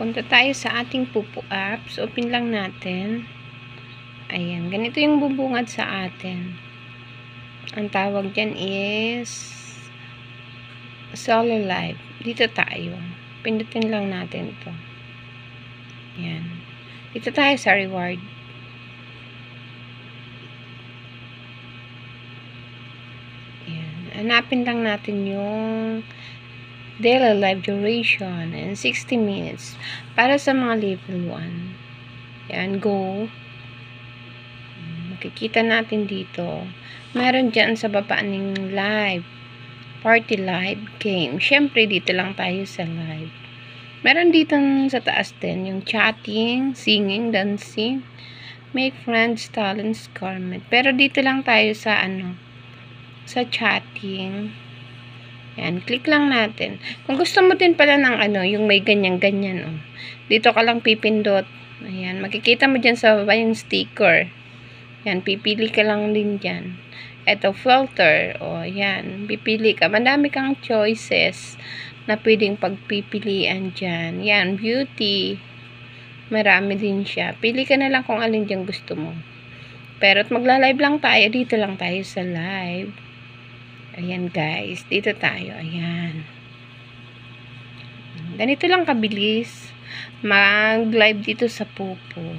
Punta tayo sa ating Pupu apps. Open lang natin. Ayan. Ganito yung bubungad sa atin. Ang tawag dyan is Solo Live. Dito tayo. Pindutin lang natin ito. Ayan. Dito tayo sa reward. Ayan. Hanapin lang natin yung daily live duration and 60 minutes para sa mga level 1. Yan, go. Makikita natin dito. Meron dyan sa baba ng live. Party live game. Syempre, dito lang tayo sa live. Meron dito sa taas din yung chatting, singing, dancing, make friends, talents, comment. Pero dito lang tayo sa sa chatting. Yan, click lang natin. Kung gusto mo din pala ng yung may ganyan-ganyan, oh. Dito ka lang pipindot. Ayan, makikita mo dyan sa baba yung sticker. Yan, pipili ka lang din dyan. Ito, filter. O, yan, pipili ka. Madami kang choices na pwedeng pagpipilian dyan. Yan, beauty. Marami din siya. Pili ka na lang kung alin dyan gusto mo. Pero at magla-live lang tayo. Dito lang tayo sa live. Ayan guys, dito tayo. Ayan. Ganito lang kabilis mag-live dito sa Pupu.